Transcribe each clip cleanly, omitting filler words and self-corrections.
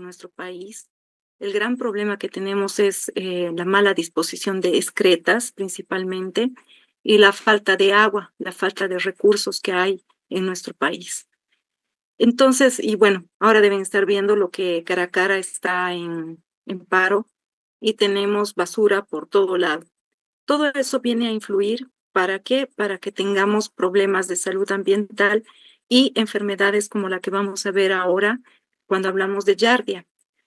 nuestro país. El gran problema que tenemos es la mala disposición de excretas, principalmente, y la falta de agua, la falta de recursos que hay en nuestro país. Entonces, y bueno, ahora deben estar viendo lo que Caracara está en paro y tenemos basura por todo lado. Todo eso viene a influir, ¿para qué? Para que tengamos problemas de salud ambiental y enfermedades como la que vamos a ver ahora cuando hablamos de Giardia.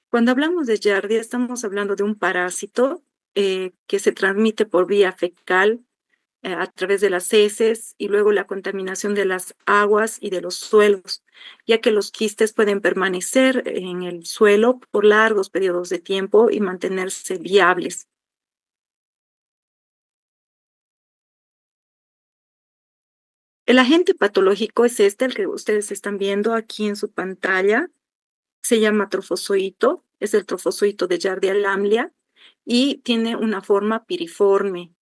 Cuando hablamos de Giardia, estamos hablando de un parásito que se transmite por vía fecal a través de las heces y luego la contaminación de las aguas y de los suelos, ya que los quistes pueden permanecer en el suelo por largos periodos de tiempo y mantenerse viables. El agente patológico es este, el que ustedes están viendo aquí en su pantalla. Se llama trofozoito, es el trofozoito de Giardia lamblia y tiene una forma piriforme.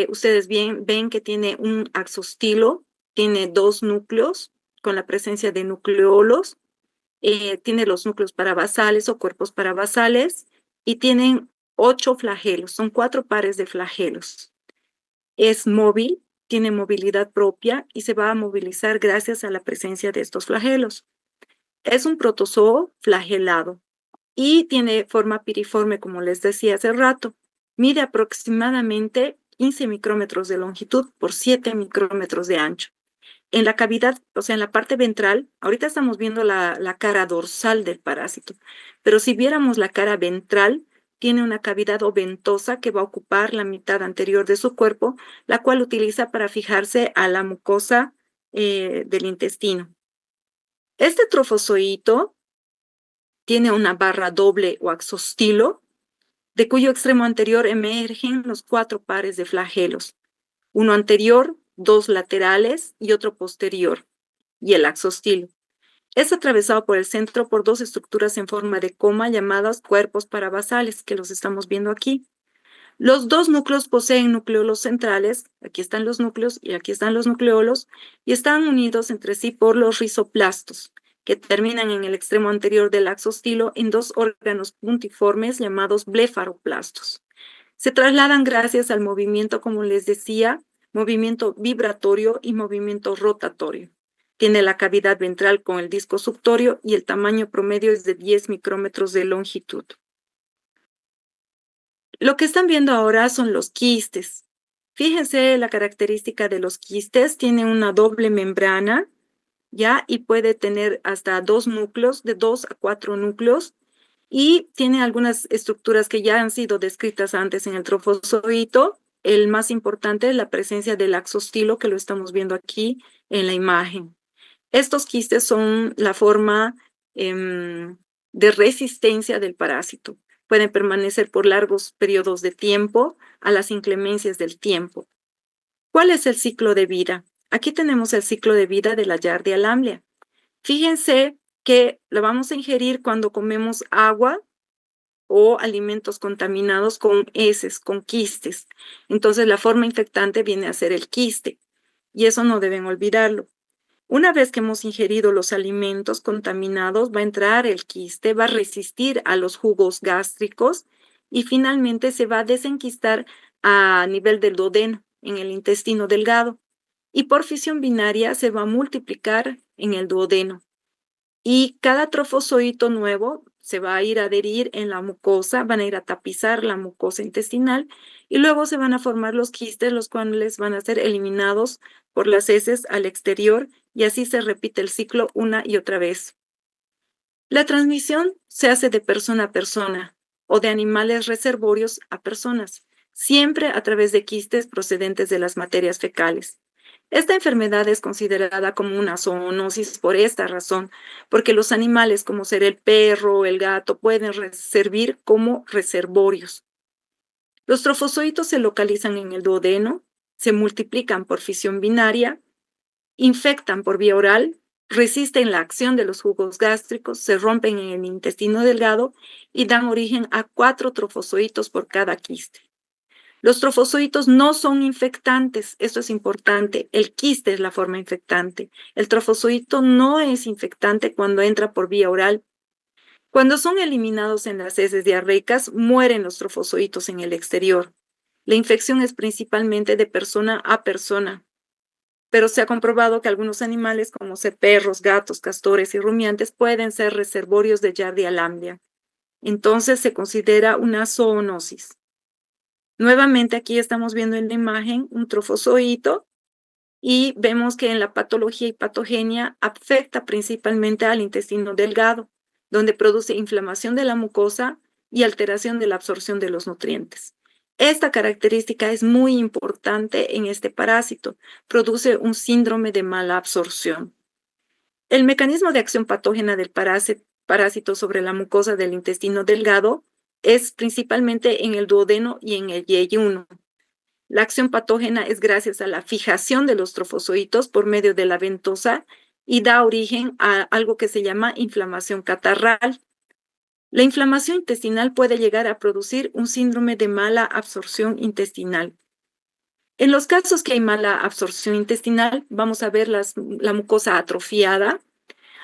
Ustedes ven que tiene un axostilo, tiene dos núcleos con la presencia de nucleolos, tiene los núcleos parabasales o cuerpos parabasales y tienen 8 flagelos, son 4 pares de flagelos. Es móvil, tiene movilidad propia y se va a movilizar gracias a la presencia de estos flagelos. Es un protozoo flagelado y tiene forma piriforme, como les decía hace rato. Mide aproximadamente 15 micrómetros de longitud por 7 micrómetros de ancho. En la cavidad, o sea, en la parte ventral, ahorita estamos viendo la cara dorsal del parásito, pero si viéramos la cara ventral, tiene una cavidad oventosa que va a ocupar la mitad anterior de su cuerpo, la cual utiliza para fijarse a la mucosa del intestino. Este trofozoito tiene una barra doble o axostilo, de cuyo extremo anterior emergen los 4 pares de flagelos, uno anterior, 2 laterales y otro posterior, y el axostilo. Es atravesado por el centro por 2 estructuras en forma de coma llamadas cuerpos parabasales, que los estamos viendo aquí. Los 2 núcleos poseen nucleolos centrales, aquí están los núcleos y aquí están los nucleolos, y están unidos entre sí por los rizoplastos, que terminan en el extremo anterior del axostilo en 2 órganos puntiformes llamados blefaroplastos. Se trasladan gracias al movimiento, como les decía, movimiento vibratorio y movimiento rotatorio. Tiene la cavidad ventral con el disco suctorio y el tamaño promedio es de 10 micrómetros de longitud. Lo que están viendo ahora son los quistes. Fíjense la característica de los quistes, tiene una doble membrana, ¿ya? Y puede tener hasta 2 núcleos, de 2 a 4 núcleos, y tiene algunas estructuras que ya han sido descritas antes en el trofozoito. El más importante es la presencia del axostilo, que lo estamos viendo aquí en la imagen. Estos quistes son la forma de resistencia del parásito. Pueden permanecer por largos periodos de tiempo a las inclemencias del tiempo. ¿Cuál es el ciclo de vida? Aquí tenemos el ciclo de vida de la Giardia lamblia. Fíjense que la vamos a ingerir cuando comemos agua o alimentos contaminados con heces, con quistes. Entonces la forma infectante viene a ser el quiste y eso no deben olvidarlo. Una vez que hemos ingerido los alimentos contaminados, va a entrar el quiste, va a resistir a los jugos gástricos y finalmente se va a desenquistar a nivel del duodeno, en el intestino delgado. Y por fisión binaria se va a multiplicar en el duodeno. Y cada trofozoito nuevo se va a ir a adherir en la mucosa, van a ir a tapizar la mucosa intestinal y luego se van a formar los quistes, los cuales van a ser eliminados por las heces al exterior y así se repite el ciclo una y otra vez. La transmisión se hace de persona a persona o de animales reservorios a personas, siempre a través de quistes procedentes de las materias fecales. Esta enfermedad es considerada como una zoonosis por esta razón, porque los animales como ser el perro o el gato pueden servir como reservorios. Los trofozoitos se localizan en el duodeno, se multiplican por fisión binaria, infectan por vía oral, resisten la acción de los jugos gástricos, se rompen en el intestino delgado y dan origen a 4 trofozoitos por cada quiste. Los trofozoitos no son infectantes, esto es importante, el quiste es la forma infectante. El trofozoito no es infectante cuando entra por vía oral. Cuando son eliminados en las heces diarreicas, mueren los trofozoitos en el exterior. La infección es principalmente de persona a persona, pero se ha comprobado que algunos animales, como ser perros, gatos, castores y rumiantes, pueden ser reservorios de Giardia lamblia. Entonces se considera una zoonosis. Nuevamente aquí estamos viendo en la imagen un trofozoito y vemos que en la patología y patogenia afecta principalmente al intestino delgado, donde produce inflamación de la mucosa y alteración de la absorción de los nutrientes. Esta característica es muy importante en este parásito, produce un síndrome de mala absorción. El mecanismo de acción patógena del parásito sobre la mucosa del intestino delgado es principalmente en el duodeno y en el yeyuno. La acción patógena es gracias a la fijación de los trofozoitos por medio de la ventosa y da origen a algo que se llama inflamación catarral. La inflamación intestinal puede llegar a producir un síndrome de mala absorción intestinal. En los casos que hay mala absorción intestinal, vamos a ver la mucosa atrofiada,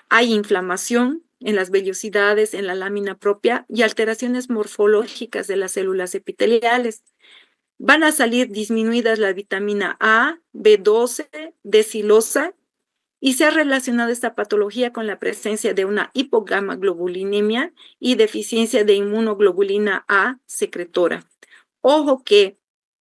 hay inflamación en las vellosidades, en la lámina propia y alteraciones morfológicas de las células epiteliales. Van a salir disminuidas la vitamina A, B12, D-silosa, y se ha relacionado esta patología con la presencia de una hipogamaglobulinemia y deficiencia de inmunoglobulina A secretora. Ojo que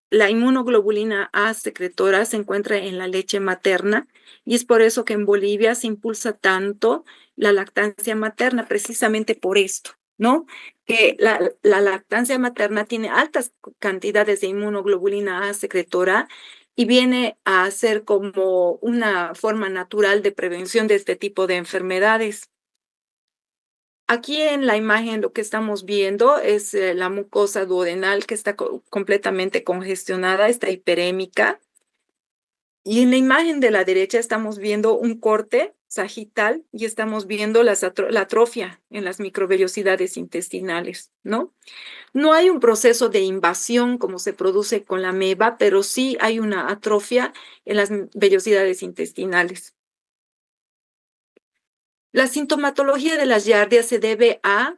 la inmunoglobulina A secretora se encuentra en la leche materna y es por eso que en Bolivia se impulsa tanto la lactancia materna, precisamente por esto, ¿no? Que la lactancia materna tiene altas cantidades de inmunoglobulina A secretora y viene a ser como una forma natural de prevención de este tipo de enfermedades. Aquí en la imagen lo que estamos viendo es la mucosa duodenal que está completamente congestionada, está hiperémica. Y en la imagen de la derecha estamos viendo un corte sagital y estamos viendo la atrofia en las microvellosidades intestinales, ¿no? No hay un proceso de invasión como se produce con la ameba, pero sí hay una atrofia en las vellosidades intestinales. La sintomatología de las giardias se debe a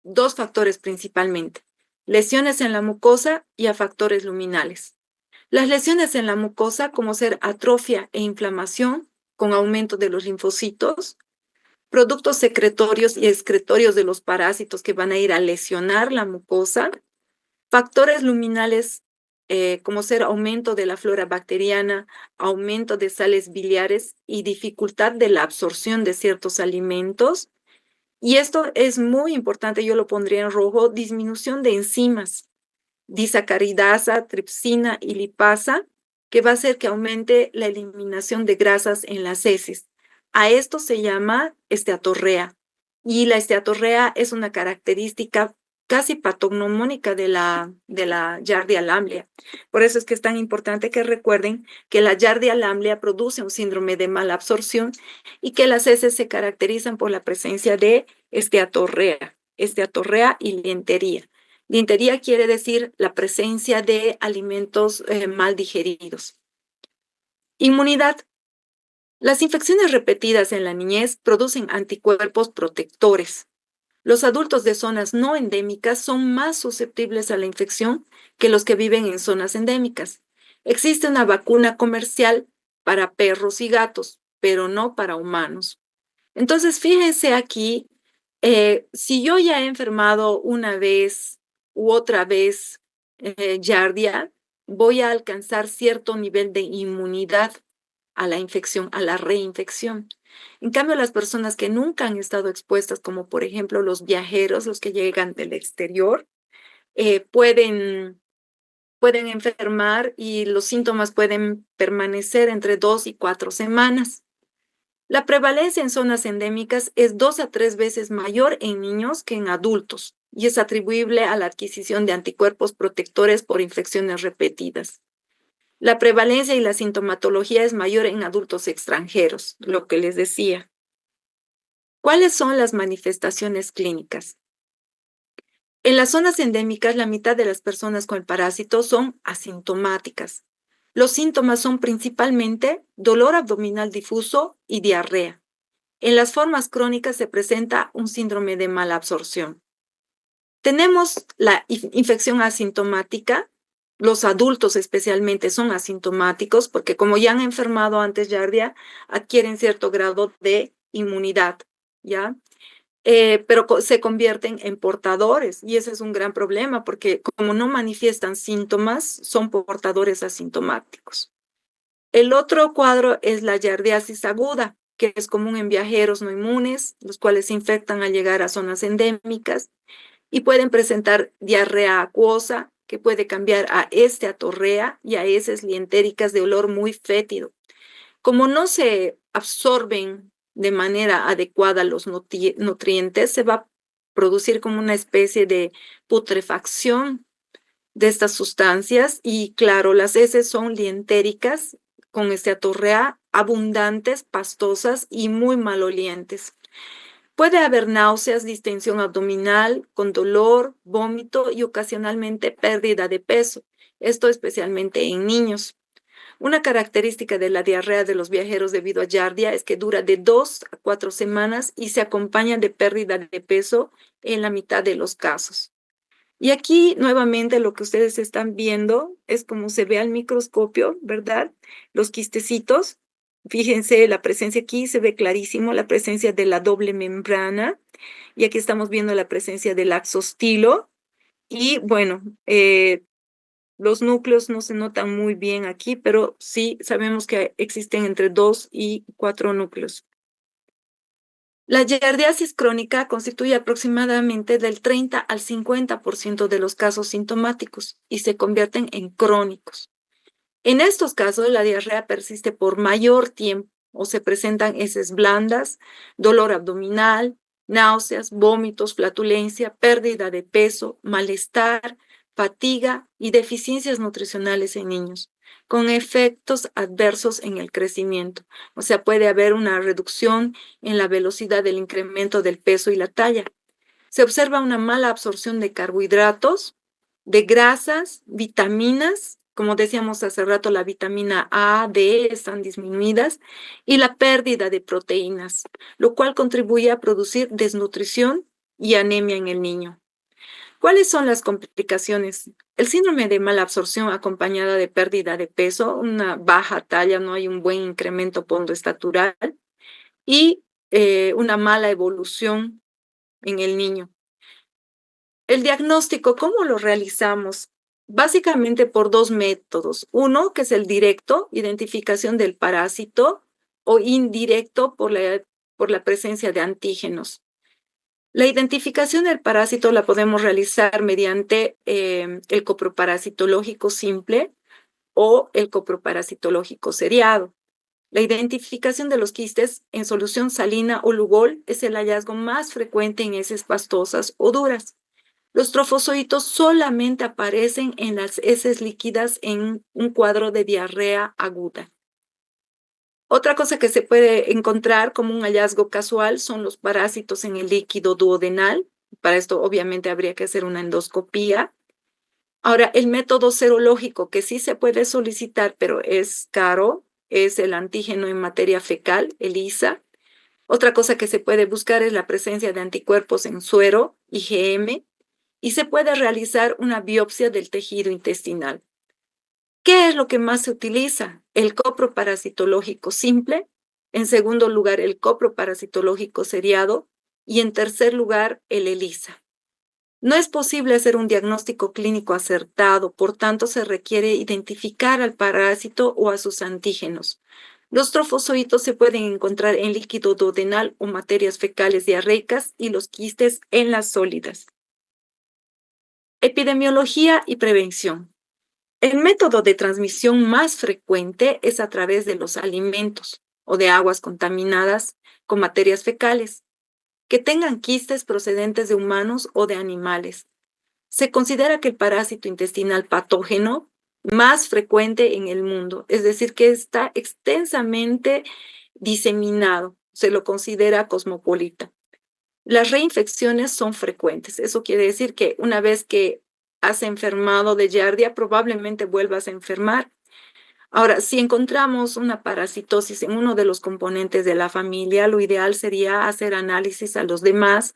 dos factores principalmente: lesiones en la mucosa y a factores luminales. Las lesiones en la mucosa, como ser atrofia e inflamación con aumento de los linfocitos, productos secretorios y excretorios de los parásitos que van a ir a lesionar la mucosa, factores luminales como ser aumento de la flora bacteriana, aumento de sales biliares y dificultad de la absorción de ciertos alimentos. Y esto es muy importante, yo lo pondría en rojo: disminución de enzimas, disacaridasa, tripsina y lipasa, que va a hacer que aumente la eliminación de grasas en las heces. A esto se llama esteatorrea. Y la esteatorrea es una característica casi patognomónica de la Giardia lamblia. Por eso es que es tan importante que recuerden que la Giardia lamblia produce un síndrome de mala absorción y que las heces se caracterizan por la presencia de esteatorrea y lientería. Dientería quiere decir la presencia de alimentos mal digeridos. Inmunidad. Las infecciones repetidas en la niñez producen anticuerpos protectores. Los adultos de zonas no endémicas son más susceptibles a la infección que los que viven en zonas endémicas. Existe una vacuna comercial para perros y gatos, pero no para humanos. Entonces, fíjense aquí, si yo ya he enfermado una vez u otra vez Giardia, voy a alcanzar cierto nivel de inmunidad a la infección, a la reinfección. En cambio, las personas que nunca han estado expuestas, como por ejemplo los viajeros, los que llegan del exterior, pueden enfermar y los síntomas pueden permanecer entre 2 y 4 semanas. La prevalencia en zonas endémicas es 2 a 3 veces mayor en niños que en adultos y es atribuible a la adquisición de anticuerpos protectores por infecciones repetidas. La prevalencia y la sintomatología es mayor en adultos extranjeros, lo que les decía. ¿Cuáles son las manifestaciones clínicas? En las zonas endémicas, la mitad de las personas con el parásito son asintomáticas. Los síntomas son principalmente dolor abdominal difuso y diarrea. En las formas crónicas se presenta un síndrome de mala absorción. Tenemos la infección asintomática. Los adultos especialmente son asintomáticos porque como ya han enfermado antes Giardia, adquieren cierto grado de inmunidad, ¿ya? Pero se convierten en portadores y ese es un gran problema porque como no manifiestan síntomas, son portadores asintomáticos. El otro cuadro es la giardiasis aguda, que es común en viajeros no inmunes, los cuales se infectan al llegar a zonas endémicas y pueden presentar diarrea acuosa, que puede cambiar a esteatorrea y a heces lientéricas de olor muy fétido. Como no se absorben de manera adecuada los nutrientes, se va a producir como una especie de putrefacción de estas sustancias y claro, las heces son lientéricas con esteatorrea, abundantes, pastosas y muy malolientes. Puede haber náuseas, distensión abdominal, con dolor, vómito y ocasionalmente pérdida de peso, esto especialmente en niños. Una característica de la diarrea de los viajeros debido a giardia es que dura de 2 a 4 semanas y se acompaña de pérdida de peso en la mitad de los casos. Y aquí nuevamente lo que ustedes están viendo es como se ve al microscopio, ¿verdad? Los quistecitos. Fíjense, la presencia aquí se ve clarísimo, la presencia de la doble membrana. Y aquí estamos viendo la presencia del axostilo. Y bueno, los núcleos no se notan muy bien aquí, pero sí sabemos que existen entre 2 y 4 núcleos. La giardiasis crónica constituye aproximadamente del 30 al 50% de los casos sintomáticos y se convierten en crónicos. En estos casos, la diarrea persiste por mayor tiempo o se presentan heces blandas, dolor abdominal, náuseas, vómitos, flatulencia, pérdida de peso, malestar, fatiga y deficiencias nutricionales en niños, con efectos adversos en el crecimiento. O sea, puede haber una reducción en la velocidad del incremento del peso y la talla. Se observa una mala absorción de carbohidratos, de grasas, vitaminas, como decíamos hace rato, la vitamina A, D están disminuidas, y la pérdida de proteínas, lo cual contribuye a producir desnutrición y anemia en el niño. ¿Cuáles son las complicaciones? El síndrome de mala absorción acompañada de pérdida de peso, una baja talla, no hay un buen incremento pondoestatural y una mala evolución en el niño. El diagnóstico, ¿cómo lo realizamos? Básicamente por dos métodos. Uno, que es el directo, identificación del parásito, o indirecto por la presencia de antígenos. La identificación del parásito la podemos realizar mediante el coproparasitológico simple o el coproparasitológico seriado. La identificación de los quistes en solución salina o lugol es el hallazgo más frecuente en heces pastosas o duras. Los trofozoitos solamente aparecen en las heces líquidas en un cuadro de diarrea aguda. Otra cosa que se puede encontrar como un hallazgo casual son los parásitos en el líquido duodenal. Para esto obviamente habría que hacer una endoscopía. Ahora, el método serológico que sí se puede solicitar, pero es caro, es el antígeno en materia fecal, ELISA. Otra cosa que se puede buscar es la presencia de anticuerpos en suero, IgM, y se puede realizar una biopsia del tejido intestinal. ¿Qué es lo que más se utiliza? El coproparasitológico simple, en segundo lugar el coproparasitológico seriado y en tercer lugar el ELISA. No es posible hacer un diagnóstico clínico acertado, por tanto se requiere identificar al parásito o a sus antígenos. Los trofozoitos se pueden encontrar en líquido duodenal o materias fecales diarreicas y los quistes en las sólidas. Epidemiología y prevención. El método de transmisión más frecuente es a través de los alimentos o de aguas contaminadas con materias fecales que tengan quistes procedentes de humanos o de animales. Se considera que el parásito intestinal patógeno más frecuente en el mundo, es decir, que está extensamente diseminado, se lo considera cosmopolita. Las reinfecciones son frecuentes. Eso quiere decir que una vez que has enfermado de giardia, probablemente vuelvas a enfermar. Ahora, si encontramos una parasitosis en uno de los componentes de la familia, lo ideal sería hacer análisis a los demás,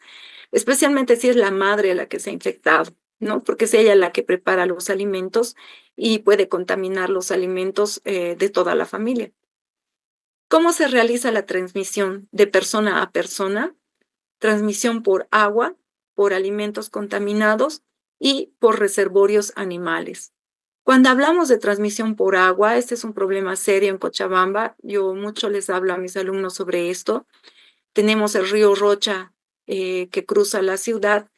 especialmente si es la madre la que se ha infectado, ¿no? Porque es ella la que prepara los alimentos y puede contaminar los alimentos de toda la familia. ¿Cómo se realiza la transmisión de persona a persona? Transmisión por agua, por alimentos contaminados y por reservorios animales. Cuando hablamos de transmisión por agua, este es un problema serio en Cochabamba. Yo mucho les hablo a mis alumnos sobre esto. Tenemos el río Rocha que cruza la ciudad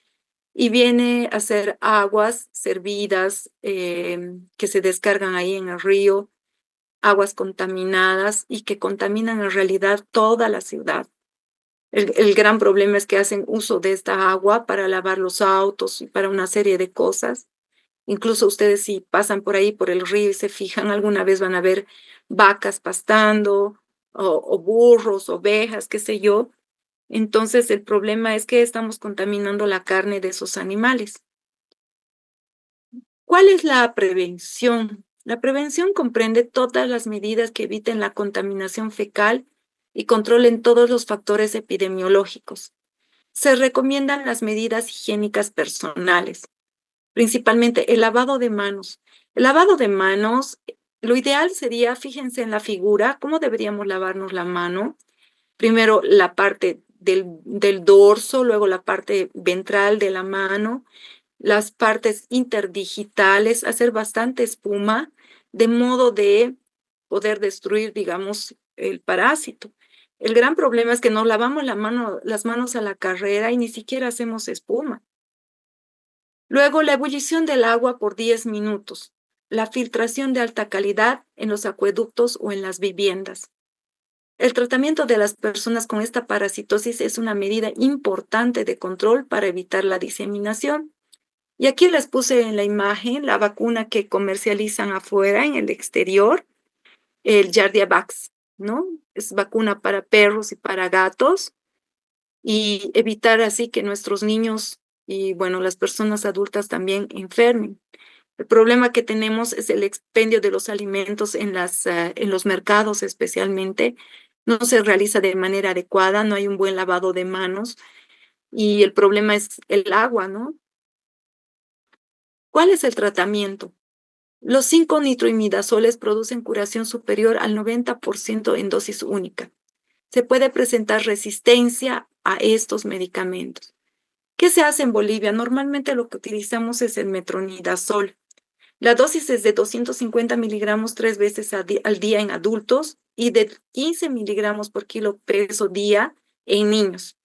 y viene a ser aguas servidas que se descargan ahí en el río, aguas contaminadas y que contaminan en realidad toda la ciudad. El gran problema es que hacen uso de esta agua para lavar los autos y para una serie de cosas. Incluso ustedes si pasan por ahí, por el río y se fijan, alguna vez van a ver vacas pastando o burros, ovejas, qué sé yo. Entonces el problema es que estamos contaminando la carne de esos animales. ¿Cuál es la prevención? La prevención comprende todas las medidas que eviten la contaminación fecal y controlen todos los factores epidemiológicos. Se recomiendan las medidas higiénicas personales, principalmente el lavado de manos. El lavado de manos, lo ideal sería, fíjense en la figura, cómo deberíamos lavarnos la mano. Primero la parte del dorso, luego la parte ventral de la mano, las partes interdigitales, hacer bastante espuma, de modo de poder destruir, digamos, el parásito. El gran problema es que nos lavamos las manos a la carrera y ni siquiera hacemos espuma. Luego, la ebullición del agua por 10 minutos. La filtración de alta calidad en los acueductos o en las viviendas. El tratamiento de las personas con esta parasitosis es una medida importante de control para evitar la diseminación. Y aquí les puse en la imagen la vacuna que comercializan afuera, en el exterior, el Jardiavax, ¿no? Es vacuna para perros y para gatos y evitar así que nuestros niños y, bueno, las personas adultas también enfermen. El problema que tenemos es el expendio de los alimentos en los mercados especialmente. No se realiza de manera adecuada, no hay un buen lavado de manos y el problema es el agua, ¿no? ¿Cuál es el tratamiento? Los 5 nitroimidazoles producen curación superior al 90% en dosis única. Se puede presentar resistencia a estos medicamentos. ¿Qué se hace en Bolivia? Normalmente lo que utilizamos es el metronidazol. La dosis es de 250 miligramos 3 veces al día en adultos y de 15 miligramos por kilo peso día en niños.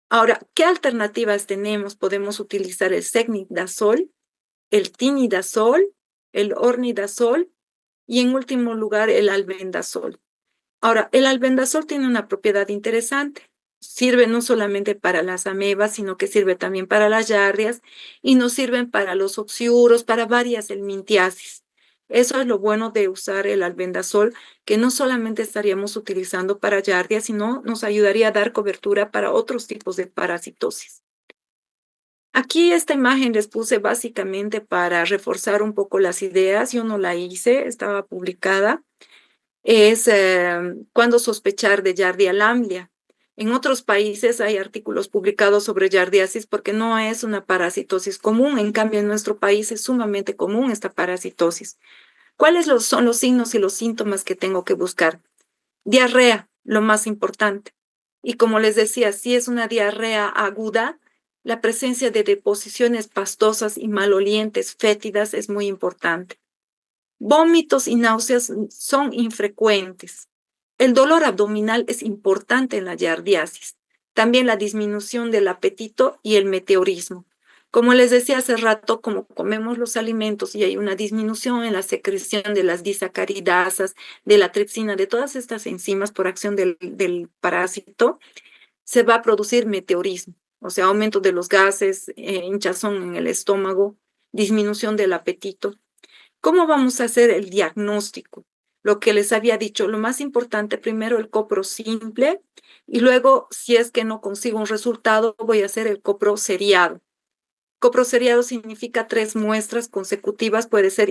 Ahora, ¿qué alternativas tenemos? Podemos utilizar el secnidazol, el tinidazol, el ornidazol y en último lugar el albendazol. Ahora, el albendazol tiene una propiedad interesante. Sirve no solamente para las amebas, sino que sirve también para las yardias y nos sirven para los oxiuros, para varias helmintiasis. Eso es lo bueno de usar el albendazol, que no solamente estaríamos utilizando para yardias, sino nos ayudaría a dar cobertura para otros tipos de parasitosis. Aquí esta imagen les puse básicamente para reforzar un poco las ideas. Yo no la hice, estaba publicada. Es cuándo sospechar de Giardia lamblia. En otros países hay artículos publicados sobre giardiasis porque no es una parasitosis común. En cambio, en nuestro país es sumamente común esta parasitosis. Son los signos y los síntomas que tengo que buscar? Diarrea, lo más importante. Y como les decía, si es una diarrea aguda, la presencia de deposiciones pastosas y malolientes, fétidas, es muy importante. Vómitos y náuseas son infrecuentes. El dolor abdominal es importante en la giardiasis. También la disminución del apetito y el meteorismo. Como les decía hace rato, como comemos los alimentos y hay una disminución en la secreción de las disacaridasas, de la tripsina, de todas estas enzimas por acción del parásito, se va a producir meteorismo, o sea, aumento de los gases, hinchazón en el estómago, disminución del apetito. ¿Cómo vamos a hacer el diagnóstico? Lo que les había dicho, lo más importante, primero el copro simple y luego, si es que no consigo un resultado, voy a hacer el copro seriado. Coproseriado significa 3 muestras consecutivas, puede ser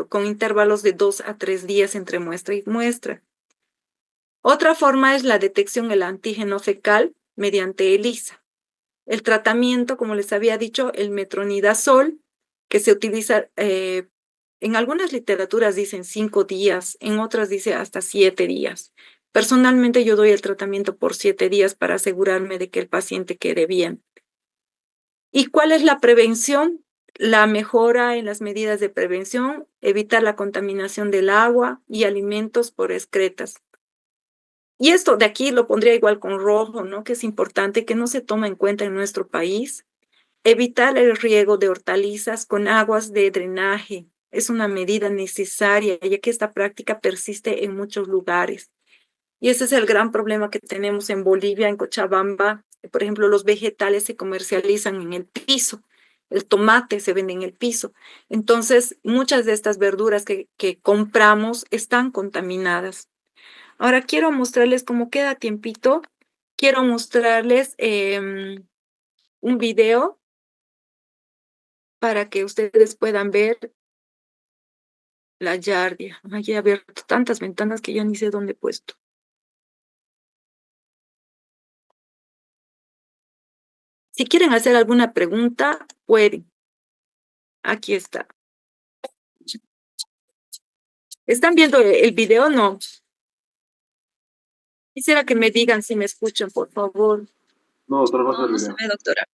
con intervalos de 2 a 3 días entre muestra y muestra. Otra forma es la detección del antígeno fecal mediante ELISA. El tratamiento, como les había dicho, el metronidazol, que se utiliza, en algunas literaturas dicen 5 días, en otras dice hasta 7 días. Personalmente yo doy el tratamiento por 7 días para asegurarme de que el paciente quede bien. ¿Y cuál es la prevención? La mejora en las medidas de prevención, evitar la contaminación del agua y alimentos por excretas. Y esto de aquí lo pondría igual con rojo, ¿no? Que es importante, que no se toma en cuenta en nuestro país. Evitar el riego de hortalizas con aguas de drenaje es una medida necesaria, ya que esta práctica persiste en muchos lugares. Y ese es el gran problema que tenemos en Bolivia, en Cochabamba. Por ejemplo, los vegetales se comercializan en el piso, el tomate se vende en el piso. Entonces, muchas de estas verduras que compramos están contaminadas. Ahora quiero mostrarles cómo queda tiempito. Quiero mostrarles un video para que ustedes puedan ver la yardia. Ay, he abierto tantas ventanas que ya ni sé dónde he puesto. Si quieren hacer alguna pregunta, pueden. Aquí está. ¿Están viendo el video? No. Quisiera que me digan si me escuchan, por favor. No, doctora, pasa No, el no se video. ve, doctora.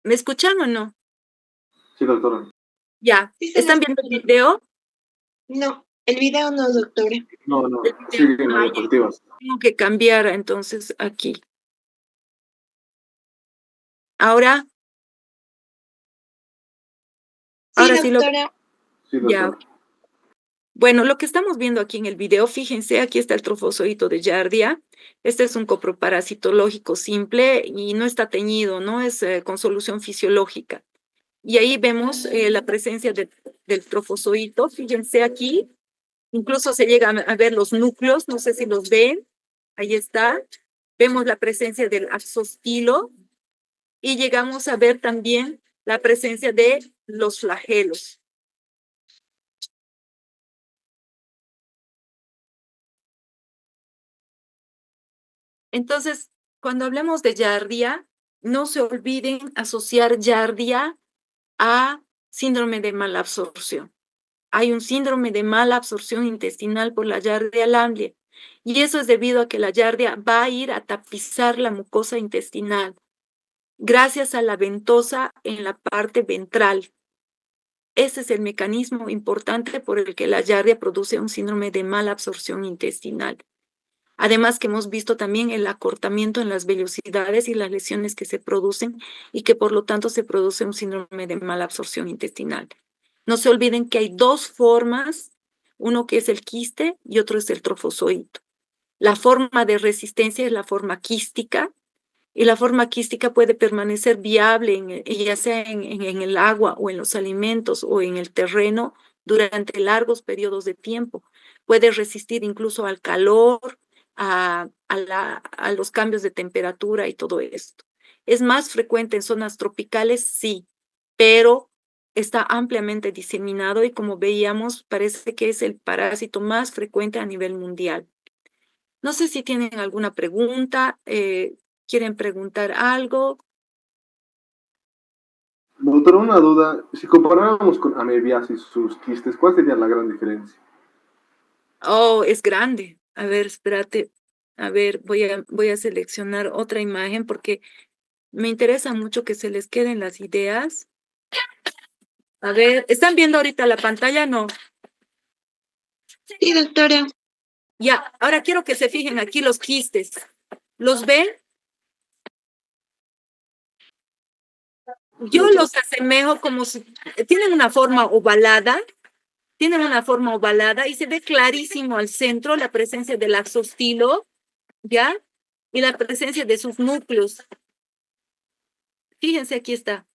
¿Me escuchan o no? Sí, doctora. Ya. Sí se le ¿Están viendo el escucha. video? No, el video no, doctora. No, no, El video. siguen las Ya. diapositivas. Tengo que cambiar entonces aquí. Ahora, Sí, ahora sí lo. doctora. Sí, Ya. doctora. Bueno, lo que estamos viendo aquí en el video, fíjense, aquí está el trofozoito de Yardia. Este es un coproparasitológico simple y no está teñido, ¿no? Es con solución fisiológica. Y ahí vemos la presencia del trofozoito. Fíjense aquí, incluso se llegan a ver los núcleos, no sé si los ven. Ahí está. Vemos la presencia del axostilo y llegamos a ver también la presencia de los flagelos. Entonces, cuando hablemos de Yardia, no se olviden asociar Yardia a síndrome de mala absorción. Hay un síndrome de mala absorción intestinal por la Yardia lamblia, y eso es debido a que la Yardia va a ir a tapizar la mucosa intestinal gracias a la ventosa en la parte ventral. Ese es el mecanismo importante por el que la Yardia produce un síndrome de mala absorción intestinal. Además que hemos visto también el acortamiento en las vellosidades y las lesiones que se producen y que por lo tanto se produce un síndrome de mala absorción intestinal. No se olviden que hay 2 formas, uno que es el quiste y otro es el trofozoito. La forma de resistencia es la forma quística y la forma quística puede permanecer viable ya sea en el agua o en los alimentos o en el terreno durante largos periodos de tiempo. Puede resistir incluso al calor, a los cambios de temperatura y todo esto. Es más frecuente en zonas tropicales, sí, pero está ampliamente diseminado y como veíamos, parece que es el parásito más frecuente a nivel mundial. No sé si tienen alguna pregunta, quieren preguntar algo. Doctora, una duda. Si comparáramos con amebiasis, sus quistes, ¿cuál sería la gran diferencia? Oh, es grande. A ver, espérate. A ver, voy a seleccionar otra imagen porque me interesa mucho que se les queden las ideas. A ver, ¿están viendo ahorita la pantalla? No. Sí, doctora. Ya, ahora quiero que se fijen aquí los quistes. ¿Los ven? Sí, Yo doctora. los asemejo como si tienen una forma ovalada, y se ve clarísimo al centro la presencia del axostilo, ¿ya? Y la presencia de sus núcleos. Fíjense, aquí está.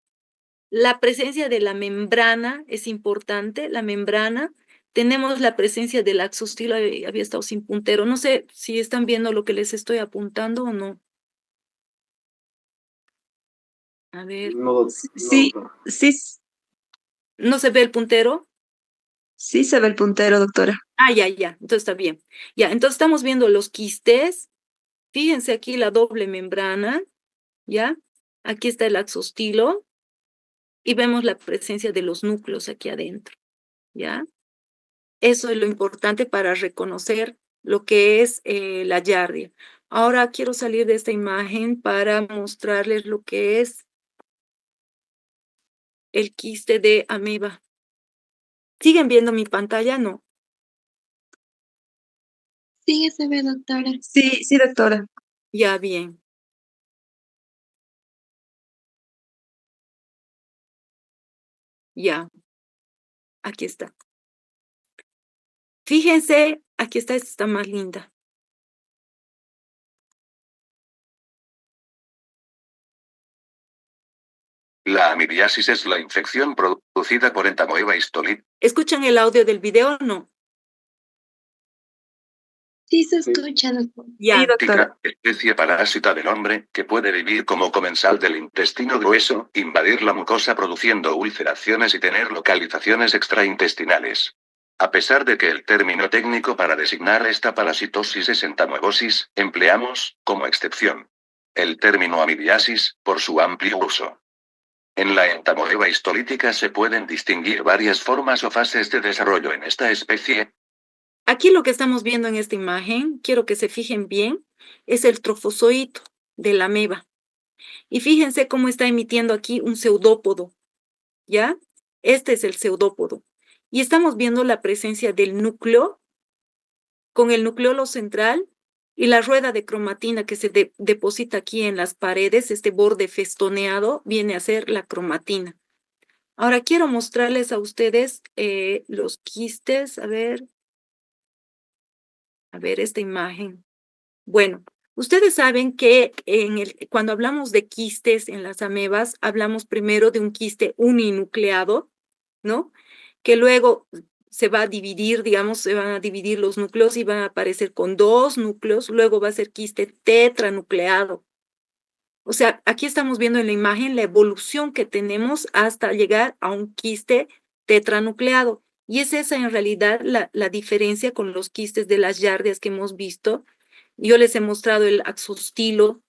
La presencia de la membrana es importante, la membrana. Tenemos la presencia del axostilo, había estado sin puntero. No sé si están viendo lo que les estoy apuntando o no. A ver, No, Sí, doctora. sí, ¿no se ve el puntero? sí se ve el puntero, doctora. Ah, ya, ya, entonces está bien. Ya, entonces estamos viendo los quistes. Fíjense aquí la doble membrana, ¿ya? Aquí está el axostilo y vemos la presencia de los núcleos aquí adentro, ¿ya? Eso es lo importante para reconocer lo que es la yardia. Ahora quiero salir de esta imagen para mostrarles lo que es el quiste de ameba. ¿Siguen viendo mi pantalla? No. Sí, se ve, doctora. Sí, sí, doctora. Ya, bien. Ya, aquí está. Fíjense, aquí está, esta está más linda. La amibiasis es la infección producida por Entamoeba histolytica. ¿Escuchan el audio del video o no? Sí se Sí. escucha, doctora. Ya. Sí, doctora. Especie parásita del hombre, que puede vivir como comensal del intestino grueso, invadir la mucosa produciendo ulceraciones y tener localizaciones extraintestinales. A pesar de que el término técnico para designar esta parasitosis es entamoebosis, empleamos, como excepción, el término amibiasis, por su amplio uso. En la entamoeba histolítica se pueden distinguir varias formas o fases de desarrollo en esta especie. Aquí lo que estamos viendo en esta imagen, quiero que se fijen bien, es el trofozoito de la ameba. Y fíjense cómo está emitiendo aquí un pseudópodo, ¿ya? Este es el pseudópodo. Y estamos viendo la presencia del núcleo con el nucleolo central y la rueda de cromatina que se deposita aquí en las paredes, este borde festoneado viene a ser la cromatina. Ahora quiero mostrarles a ustedes los quistes, a ver esta imagen. Bueno, ustedes saben que cuando hablamos de quistes en las amebas, hablamos primero de un quiste uninucleado, ¿no? Que luego se va a dividir, digamos, se van a dividir los núcleos y van a aparecer con dos núcleos, luego va a ser quiste tetranucleado. O sea, aquí estamos viendo en la imagen la evolución que tenemos hasta llegar a un quiste tetranucleado. Y es esa en realidad la diferencia con los quistes de las yardias que hemos visto. Yo les he mostrado el axostilo,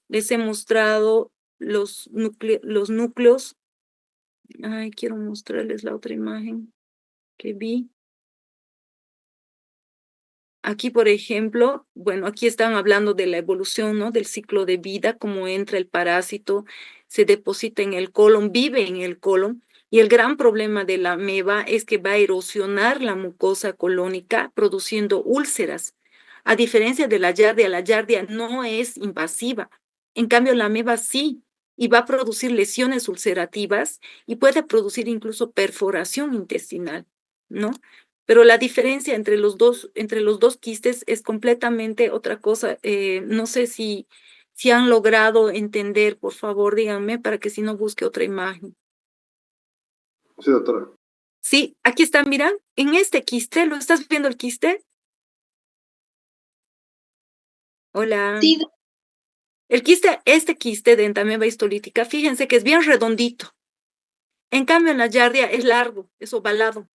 les he mostrado los núcleos. Ay, quiero mostrarles la otra imagen que vi. Aquí, por ejemplo, bueno, aquí están hablando de la evolución, ¿no? Del ciclo de vida, cómo entra el parásito, se deposita en el colon, vive en el colon. Y el gran problema de la ameba es que va a erosionar la mucosa colónica, produciendo úlceras. A diferencia de la yardia no es invasiva. En cambio, la ameba sí, y va a producir lesiones ulcerativas y puede producir incluso perforación intestinal, ¿no? Pero la diferencia entre los dos quistes es completamente otra cosa. No sé si han logrado entender, por favor, díganme para que si no busque otra imagen. Sí, doctora. Sí, aquí está, mira, en este quiste, ¿lo estás viendo el quiste? Hola. Sí, El quiste, este quiste de entameba histolítica, fíjense que es bien redondito. En cambio, en la yardia es largo, es ovalado.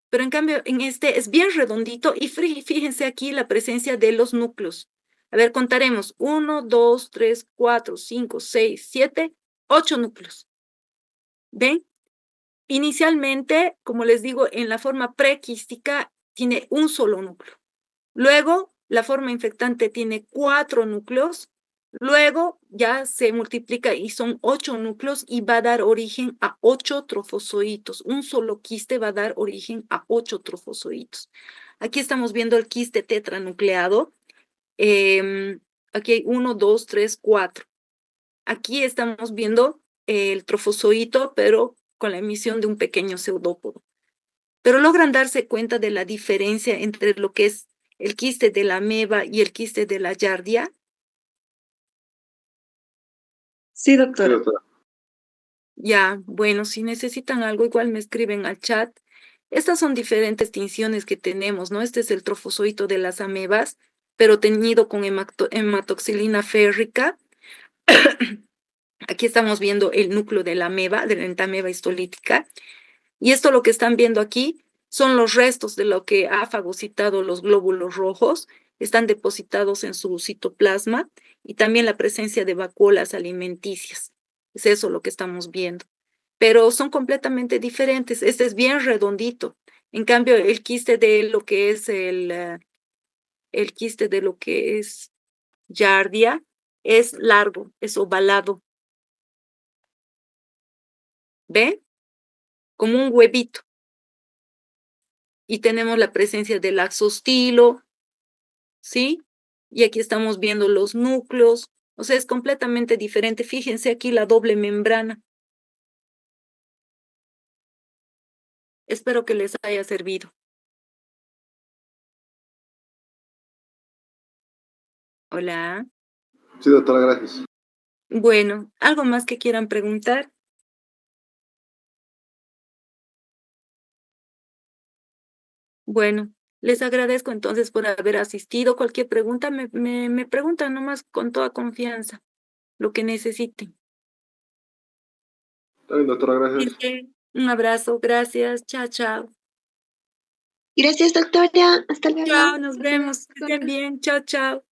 Pero en cambio, en este es bien redondito y fíjense aquí la presencia de los núcleos. A ver, contaremos. 1, 2, 3, 4, 5, 6, 7, 8 núcleos. ¿Ven? Inicialmente, como les digo, en la forma prequística tiene un solo núcleo. Luego, la forma infectante tiene 4 núcleos. Luego ya se multiplica y son 8 núcleos y va a dar origen a 8 trofozoitos. Un solo quiste va a dar origen a 8 trofozoitos. Aquí estamos viendo el quiste tetranucleado. Aquí hay 1, 2, 3, 4. Aquí estamos viendo el trofozoito, pero con la emisión de un pequeño pseudópodo. Pero logran darse cuenta de la diferencia entre lo que es el quiste de la ameba y el quiste de la yardia. sí, Sí, doctora. doctora. Ya, bueno, si necesitan algo, igual me escriben al chat. Estas son diferentes tinciones que tenemos, ¿no? Este es el trofozoito de las amebas, pero teñido con hematoxilina férrica. Aquí estamos viendo el núcleo de la ameba, de la entameba histolítica. Y esto lo que están viendo aquí son los restos de lo que ha fagocitado los glóbulos rojos, están depositados en su citoplasma y también la presencia de vacuolas alimenticias. Es eso lo que estamos viendo. Pero son completamente diferentes. Este es bien redondito. En cambio, el quiste de lo que es el quiste de lo que es Giardia es largo, es ovalado. ¿Ve? Como un huevito. Y tenemos la presencia del axostilo, ¿sí? Y aquí estamos viendo los núcleos. O sea, es completamente diferente. Fíjense aquí la doble membrana. Espero que les haya servido. Hola. Sí, doctora, gracias. Bueno, ¿algo más que quieran preguntar? Bueno, les agradezco entonces por haber asistido. Cualquier pregunta me preguntan nomás con toda confianza, lo que necesiten. Está bien, doctora, gracias. Un abrazo, gracias. Chao, chao. Gracias, doctora. Hasta luego. Chao, nos vemos. Que estén bien. Chao, chao.